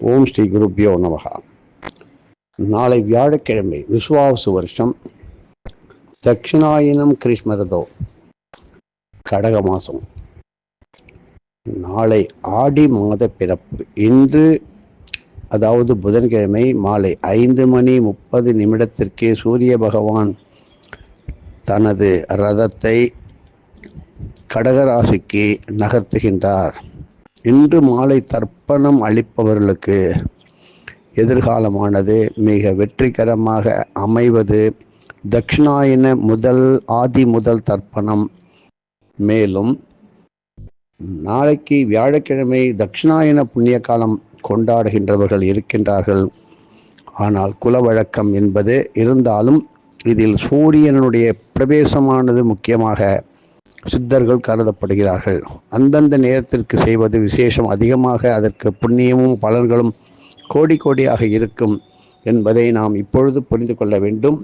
ஓம் ஸ்ரீ குருப்யோ நமகா. நாளை வியாழக்கிழமை, விசுவாவசு வருஷம், தட்சிணாயனம் கிரீஷ்மரதோ, கடக மாசம். நாளை ஆடி மாத பிறப்பு. இன்று, அதாவது புதன்கிழமை மாலை 5:30 சூரிய பகவான் தனது ரதத்தை கடகராசிக்கு நகர்த்துகின்றார். இன்று மாலை தர்ப்பணம் அளிப்பவர்களுக்கு எதிர்காலமானது மிக வெற்றிகரமாக அமைவது தட்சிணாயன ஆதி முதல் தர்ப்பணம். மேலும் நாளைக்கு வியாழக்கிழமை தட்சிணாயன புண்ணிய காலம் கொண்டாடுகின்றவர்கள் இருக்கின்றார்கள். ஆனால் குலவழக்கம் என்பது இருந்தாலும் இதில் சூரியனுடைய பிரவேசமானது முக்கியமாக சித்தர்கள் கருதப்படுகிறார்கள். அந்தந்த நேரத்திற்கு செய்வது விசேஷம். அதிகமாக அதற்கு புண்ணியமும் பலன்களும் கோடி கோடியாக இருக்கும் என்பதை நாம் இப்பொழுது புரிந்து கொள்ள வேண்டும்.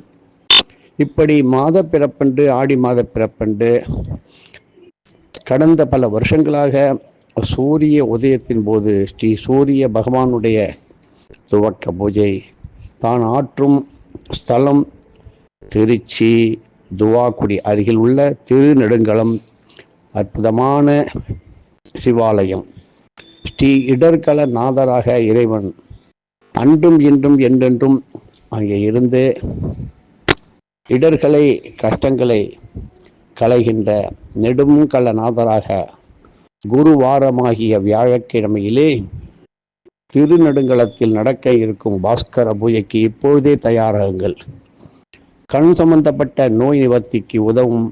இப்படி மாத பிறப்பன்று, ஆடி மாத பிறப்பன்று கடந்த பல வருஷங்களாக சூரிய உதயத்தின் போது ஸ்ரீ சூரிய பகவானுடைய துவக்க பூஜை தான் ஆற்றும் ஸ்தலம் திருச்சி துவாக்குடி அருகில் உள்ள திருநெடுங்களம் அற்புதமான சிவாலயம். ஸ்ரீ இடர்கள நாதராக இறைவன் அன்றும் இன்றும் என்றென்றும் அங்கே இருந்து இடர்களை கஷ்டங்களை களைகின்ற நெடுங்கல நாதராக குருவாரமாகிய வியாழக்கிழமையிலே திருநெடுங்களத்தில் நடக்க இருக்கும் பாஸ்கர பூஜைக்கு இப்பொழுதே தயாராகுங்கள். கண் சம்பந்தப்பட்ட நோய் நிவர்த்திக்கு உதவும்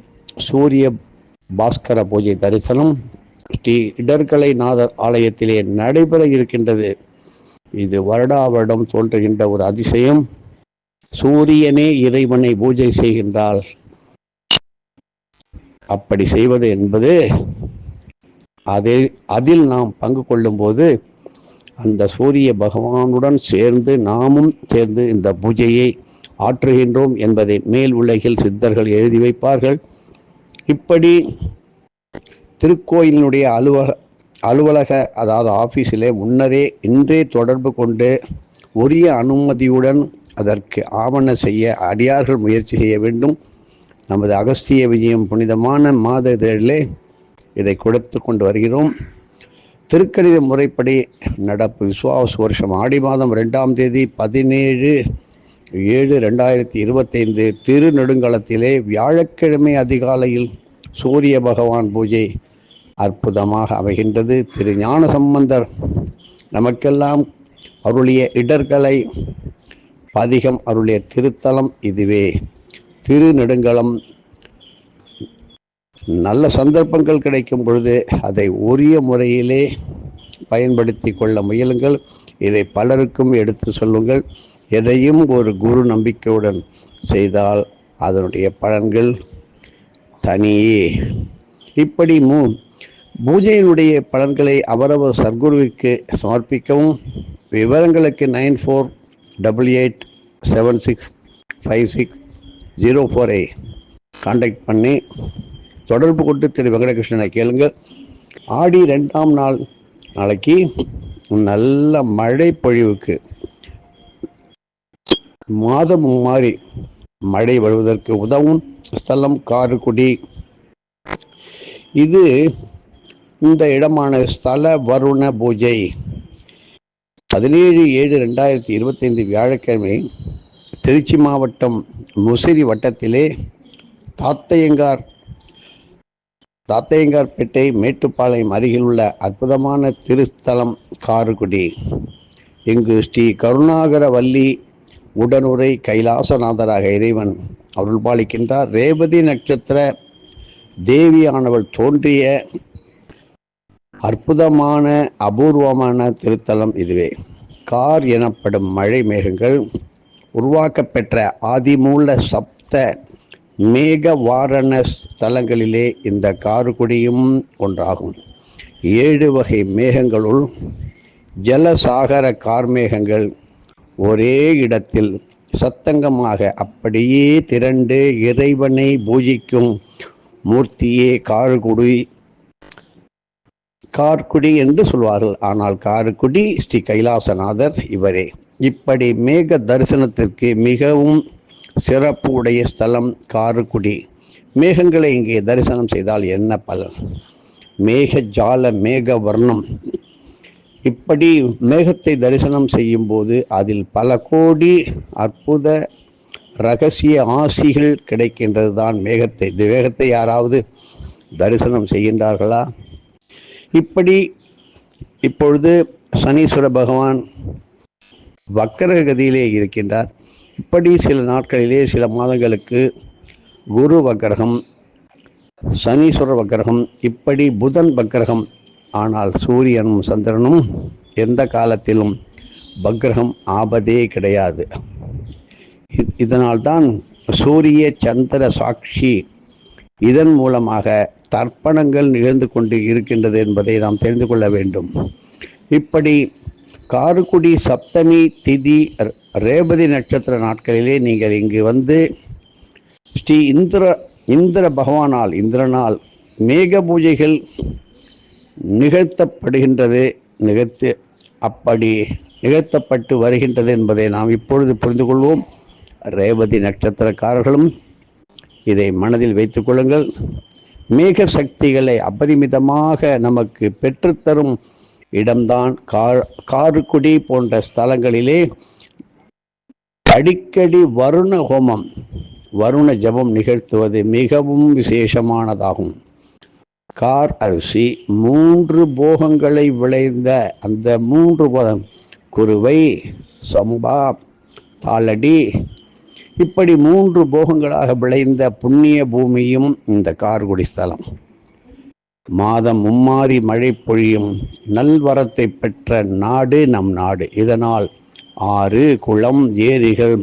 சூரிய பாஸ்கர பூஜை தரிசனம் ஸ்ரீ இடர்கலை நாதர் ஆலயத்திலே நடைபெற இருக்கின்றது. இது வருடா வருடம் தோன்றுகின்ற ஒரு அதிசயம். சூரியனே இறைவனை பூஜை செய்கின்றால் அப்படி செய்வது என்பது அதில் நாம் பங்கு கொள்ளும் போது அந்த சூரிய பகவானுடன் சேர்ந்து நாமும் சேர்ந்து இந்த பூஜையை ஆற்றுகின்றோம் என்பதை மேல் உலகில் சித்தர்கள் எழுதி வைப்பார்கள். இப்படி திருக்கோயிலினுடைய அலுவலக அதாவது ஆபீஸிலே முன்னரே இன்றே தொடர்பு கொண்டு உரிய அனுமதியுடன் அதற்கு ஆவண செய்ய அடியார்கள் முயற்சி செய்ய வேண்டும். நமது அகஸ்திய விஜயம் புனிதமான மாத இதழிலே இதை கொடுத்து கொண்டு வருகிறோம். திருக்கணித முறைப்படி நடப்பு விசுவாவசு வருஷம் ஆடி மாதம் 2ஆம் தேதி 17/7/2025 திருநெடுங்களத்திலே வியாழக்கிழமை அதிகாலையில் சூரிய பகவான் பூஜை அற்புதமாக அமைகின்றது. திரு ஞான சம்பந்தர் நமக்கெல்லாம் அருளிய இடர்களை பதிகம் அருளிய திருத்தலம் இதுவே. திருநெடுங்களம். நல்ல சந்தர்ப்பங்கள் கிடைக்கும் பொழுது அதை உரிய முறையிலே பயன்படுத்தி கொள்ள முயலுங்கள். இதை பலருக்கும் எடுத்து சொல்லுங்கள். எதையும் ஒரு குரு நம்பிக்கையுடன் செய்தால் அதனுடைய பலன்கள் தனியே. இப்படி பூஜையினுடைய பலன்களை அவரவர் சர்க்குருவிற்கு சமர்ப்பிக்கவும். விவரங்களுக்கு 9488765604 கான்டாக்ட் பண்ணி தொடர்பு கொண்டு திரு வெங்கடகிருஷ்ணனை கேளுங்கள். ஆடி 2ஆம் நாள் நாளைக்கு நல்ல மழை பொழிவுக்கு மாதம் மாறி மழை வருவதற்கு உதவும் ஸ்தலம் காரைக்குடி. இது இந்த இடமான ஸ்தல வருண பூஜை 17/7/2025 வியாழக்கிழமை திருச்சி மாவட்டம் முசிறி வட்டத்திலே தாத்தையங்கார்பேட்டை மேட்டுப்பாளையம் அருகில் உள்ள அற்புதமான திருத்தலம் காரைக்குடி. இங்கு ஸ்ரீ கருணாகர வள்ளி உடனுரை கைலாசநாதராக இறைவன் அருள்பாலிக்கின்றார். ரேவதி நட்சத்திர தேவியானவள் தோன்றிய அற்புதமான அபூர்வமான திருத்தலம் இதுவே. கார் எனப்படும் மழை மேகங்கள் உருவாக்கப்பெற்ற ஆதிமூல சப்த மேக வாரண ஸ்தலங்களிலே இந்த காரைக்குடியும் ஒன்றாகும். 7 வகை மேகங்களுள் ஜலசாகர கார்மேகங்கள் ஒரே இடத்தில் சத்தங்கமாக அப்படியே திரண்டு இறைவனை பூஜிக்கும் மூர்த்தியே கார்குடி என்று சொல்வார்கள். ஆனால் காரைக்குடி ஸ்ரீ கைலாசநாதர் இவரே. இப்படி மேக தரிசனத்திற்கு மிகவும் சிறப்பு உடைய ஸ்தலம் காரைக்குடி. மேகங்களை இங்கே தரிசனம் செய்தால் என்ன பலன்? மேக ஜால மேக வர்ணம். இப்படி மேகத்தை தரிசனம் செய்யும் போது அதில் பல கோடி அற்புத ரகசிய ஆசிகள் கிடைக்கின்றது தான் மேகத்தை. இந்த மேகத்தை யாராவது தரிசனம் செய்கின்றார்களா? இப்பொழுது சனீஸ்வர பகவான் வக்கரகதியிலே இருக்கின்றார். இப்படி சில நாட்களிலே, சில மாதங்களுக்கு குரு வக்கரகம், சனீஸ்வர வக்கரகம், இப்படி புதன் வக்கரகம். ஆனால் சூரியனும் சந்திரனும் எந்த காலத்திலும் வக்கரகம் ஆபதே கிடையாது. இதனால்தான் சூரிய சந்திர சாட்சி, இதன் மூலமாக தர்ப்பணங்கள் நிகழ்ந்து கொண்டு இருக்கின்றது என்பதை நாம் தெரிந்து கொள்ள வேண்டும். இப்படி காரைக்குடி சப்தமி திதி ரேவதி நட்சத்திர நாட்களிலே நீங்கள் இங்கு வந்து ஸ்ரீ இந்திர பகவானால், இந்திரனால் மேக பூஜைகள் அப்படி நிகழ்த்தப்பட்டு வருகின்றது என்பதை நாம் இப்பொழுது புரிந்து கொள்வோம். ரேவதி நட்சத்திரக்காரர்களும் இதை மனதில் வைத்துக் கொள்ளுங்கள். மேக சக்திகளை அபரிமிதமாக நமக்கு பெற்றுத்தரும் இடம்தான் காரைக்குடி போன்ற ஸ்தலங்களிலே அடிக்கடி வருண ஹோமம், வருண ஜபம் நிகழ்த்துவது மிகவும் விசேஷமானதாகும். கார் அரிசி 3 போகங்களை விளைந்த அந்த 3 போகம், குருவை, சம்பா, தாளடி, இப்படி 3 போகங்களாக விளைந்த புண்ணிய பூமியும் இந்த காரைக்குடி ஸ்தலம். மாதம் மும்மாறி மழை பொழியும் நல்வரத்தை பெற்ற நாடு நம் நாடு. இதனால் ஆறு, குளம், ஏரிகள்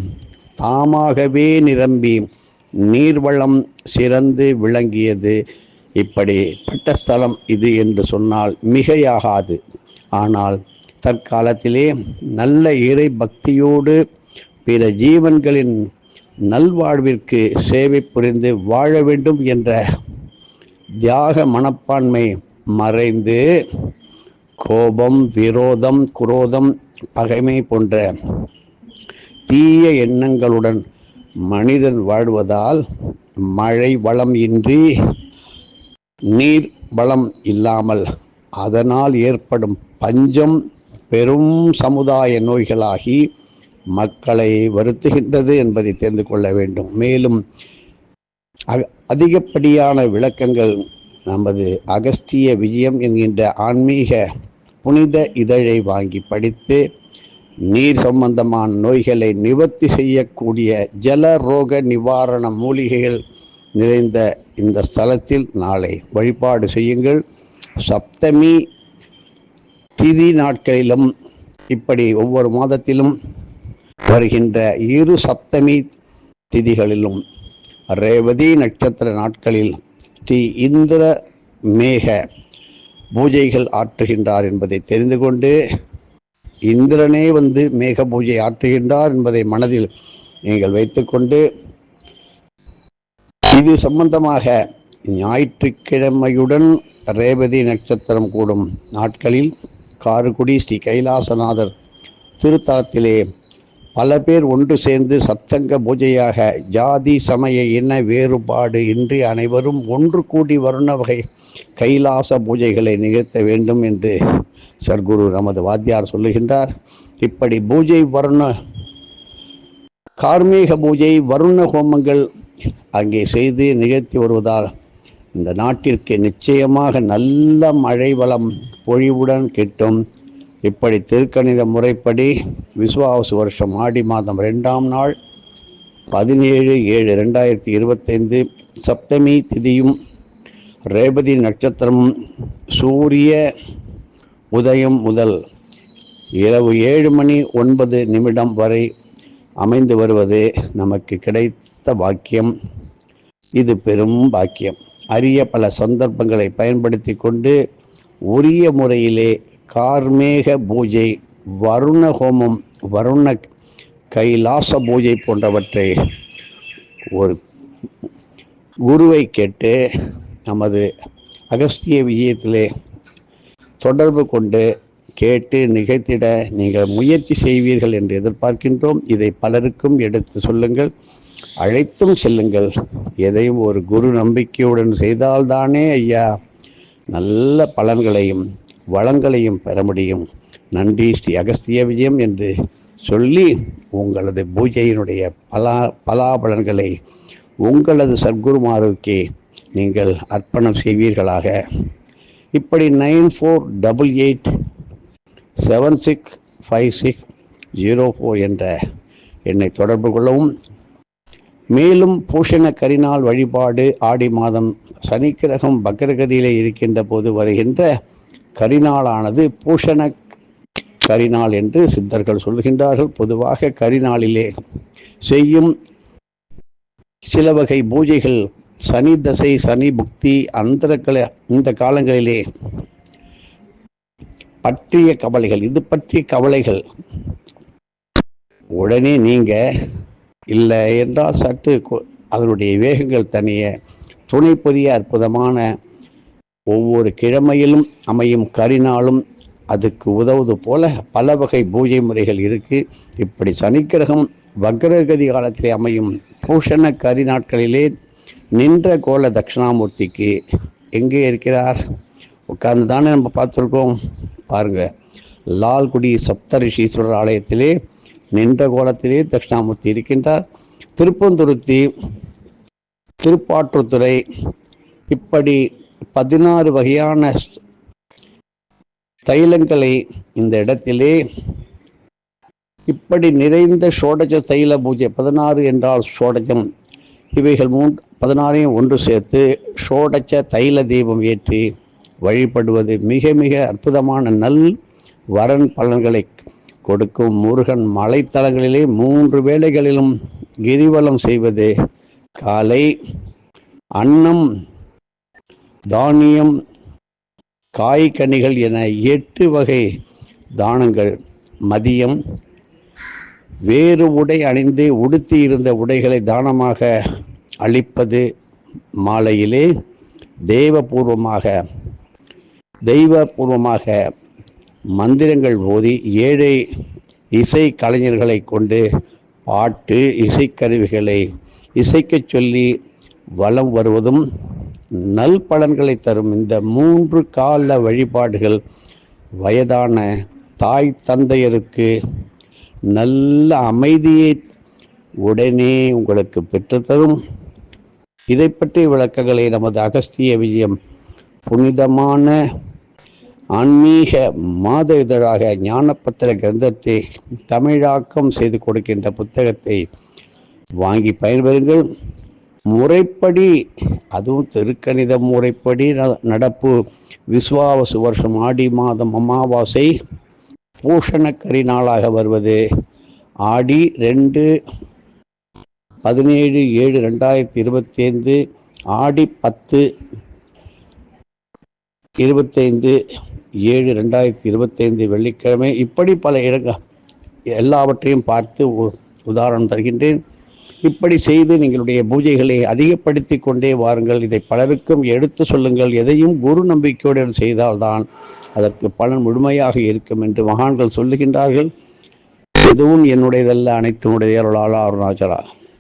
தாமாகவே நிரம்பி நீர்வளம் சிறந்து விளங்கியது. இப்படிப்பட்ட ஸ்தலம் இது என்று சொன்னால் மிகையாகாது. ஆனால் தற்காலத்திலே நல்ல இறை பக்தியோடு பிற ஜீவன்களின் நல்வாழ்விற்கு சேவை புரிந்து வாழ வேண்டும் என்ற தியாக மனப்பான்மை மறைந்து கோபம், விரோதம், குரோதம், பகைமை போன்ற தீய எண்ணங்களுடன் மனிதன் வாழ்வதால் மழை வளம் இன்றி, நீர் வளம் இல்லாமல், அதனால் ஏற்படும் பஞ்சம் பெரும் சமுதாய நோய்களாகி மக்களை வருத்துகின்றது என்பதை தெரிந்து கொள்ள வேண்டும். மேலும் அதிகப்படியான விளக்கங்கள் நமது அகஸ்திய விஜயம் என்கின்ற ஆன்மீக புனித இதழை வாங்கி படித்து நீர் சம்பந்தமான நோய்களை நிவர்த்தி செய்யக்கூடிய ஜல ரோக நிவாரண மூலிகைகள் நிறைந்த இந்த ஸ்தலத்தில் நாளை வழிபாடு செய்யுங்கள். சப்தமி திதி நாட்களிலும், இப்படி ஒவ்வொரு மாதத்திலும் வருகின்ற 2 சப்தமி திதிகளிலும், ரேவதி நட்சத்திர நாட்களில் ஸ்ரீ இந்திர மேக பூஜைகள் ஆற்றுகின்றார் என்பதை தெரிந்து கொண்டு, இந்திரனே வந்து மேக பூஜை ஆற்றுகின்றார் என்பதை மனதில் நீங்கள் வைத்துக்கொண்டு, இது சம்பந்தமாக ஞாயிற்றுக்கிழமையுடன் ரேவதி நட்சத்திரம் கூடும் நாட்களில் காரைக்குடி ஸ்ரீ கைலாசநாதர் திருத்தலத்திலே பல பேர் ஒன்று சேர்ந்து சத்சங்க பூஜையாக ஜாதி சமய இன வேறுபாடு இன்றி அனைவரும் ஒன்று கூடி வருண வகை கைலாச பூஜைகளை நிகழ்த்த வேண்டும் என்று சர்க்குரு நமது வாத்தியார் சொல்லுகின்றார். இப்படி பூஜை கார்மீக பூஜை, வருண ஹோமங்கள் அங்கே செய்து நிகழ்த்தி வருவதால் இந்த நாட்டிற்கு நிச்சயமாக நல்ல மழை வளம் பொழிவுடன் கிட்டும். இப்படி திருக்கணித முறைப்படி விசுவாவசு வருஷம் ஆடி மாதம் 2ஆம் நாள் 17/7/2025 சப்தமி திதியும் ரேவதி நட்சத்திரமும் சூரிய உதயம் முதல் இரவு 7:09 வரை அமைந்து வருவது நமக்கு கிடைத்த பாக்கியம். இது பெரும் பாக்கியம். அரிய பல சந்தர்ப்பங்களை பயன்படுத்தி கொண்டு உரிய முறையிலே கார்மேக பூஜை, வருண ஹோமம், வருண கைலாச பூஜை போன்றவற்றை ஒரு குருவை கேட்டு நமது அகஸ்திய விஜயத்திலே தொடர்பு கொண்டு கேட்டு நிகழ்த்திட நீங்கள் முயற்சி செய்வீர்கள் என்று எதிர்பார்க்கின்றோம். இதை பலருக்கும் எடுத்து சொல்லுங்கள், அழைத்தும் செல்லுங்கள். எதையும் ஒரு குரு நம்பிக்கையுடன் செய்தால்தானே ஐயா நல்ல பலன்களையும் வளங்களையும் பெற முடியும். நன்றி ஸ்ரீ அகஸ்திய விஜயம் என்று சொல்லி உங்களது பூஜையினுடைய பலாபலன்களை உங்களது சத்குருமாருக்கே நீங்கள் அர்ப்பணம் செய்வீர்களாக. இப்படி 9488765604 என்ற எண்ணை தொடர்பு கொள்ளவும். மேலும் பூஷண கரிநாள் வழிபாடு ஆடி மாதம் சனிக்கிரகம் வக்ரகதியிலே இருக்கின்ற போது வருகின்ற கரிநாளானது பூஷண கரிநாள் என்று சித்தர்கள் சொல்கின்றார்கள். பொதுவாக கரிநாளிலே செய்யும் சில வகை பூஜைகள் சனி தசை, சனி புக்தி, இந்த காலங்களிலே பற்றிய கவலைகள், இது பற்றிய கவலைகள் உடனே நீங்க இல்லை என்றால் சற்று அதனுடைய வேகங்கள் தனிய துணை புரிய அற்புதமான ஒவ்வொரு கிழமையிலும் அமையும் கரிநாளும் அதுக்கு உதவுவது போல பல வகை பூஜை முறைகள் இருக்கு. இப்படி சனிக்கிரகம் வக்ரகதி காலத்திலே அமையும் பூஷண கரி நாட்களிலே நின்ற கோல தட்சிணாமூர்த்திக்கு எங்கே இருக்கிறார்? உட்கார்ந்து தானே நம்ம பார்த்துருக்கோம். பாருங்க, லால்குடி சப்தரிஷீஸ்வரர் ஆலயத்திலே நின்ற கோலத்திலே தட்சிணாமூர்த்தி இருக்கின்றார். திருப்பந்துருத்தி, திருப்பாற்றுத்துறை, இப்படி 16 வகையான தைலங்களை இந்த இடத்திலே இப்படி நிறைந்த ஷோடஜ தைல பூஜை, 16 என்றால் ஷோடஜம், இவைகள் 16ஐயும் ஒன்று சேர்த்து ஷோடஜ தைல தீபம் ஏற்றி வழிபடுவது மிக மிக அற்புதமான நல் வரன் பலன்களை கொடுக்கும். முருகன் மலைத்தலங்களிலே 3 வேளைகளிலும் கிரிவலம் செய்வது, காலை அன்னம், தானியம், காய் கனிகள் என 8 வகை தானங்கள், மதியம் வேறு உடை அணிந்து உடுத்தி இருந்த உடைகளை தானமாக அளிப்பது, மாலையிலே தெய்வபூர்வமாக மந்திரங்கள் ஓதி ஏழை இசை கலைஞர்களை கொண்டு பாட்டு இசைக்கருவிகளை இசைக்கச் சொல்லி வலம் வருவதும் நல் பலன்களை தரும். இந்த 3 கால வழிபாடுகள் வயதான தாய் தந்தையருக்கு நல்ல அமைதியை உடனே உங்களுக்கு பெற்றுத்தரும். இதை பற்றிய விளக்கங்களை நமது அகஸ்திய விஜயம் புனிதமான ஆன்மீக மாத இதழாக ஞானப்பத்திர கிரந்தத்தை தமிழாக்கம் செய்து கொடுக்கின்ற புத்தகத்தை வாங்கி பயன்பெறுங்கள். முறைப்படி, அதுவும் திருக்கணித முறைப்படி நடப்பு விஸ்வாவசு வருஷம் ஆடி மாதம் அமாவாசை பூஷணக்கரி நாளாக வருவது ஆடி 2/17/2025, ஆடி 10/25/2025 வெள்ளிக்கிழமை. இப்படி பல எல்லாவற்றையும் பார்த்து உதாரணம் தருகின்றேன். இப்படி செய்து நீங்களுடைய பூஜைகளை அதிகப்படுத்தி கொண்டே வாருங்கள். இதை பலருக்கும் எடுத்து சொல்லுங்கள். எதையும் குரு நம்பிக்கையுடன் செய்தால்தான் அதற்கு பலன் முழுமையாக இருக்கும் என்று மகான்கள் சொல்லுகின்றார்கள். எதுவும் என்னுடையதல்ல, அனைத்து உடைய அருளாளா அருணாச்சலா.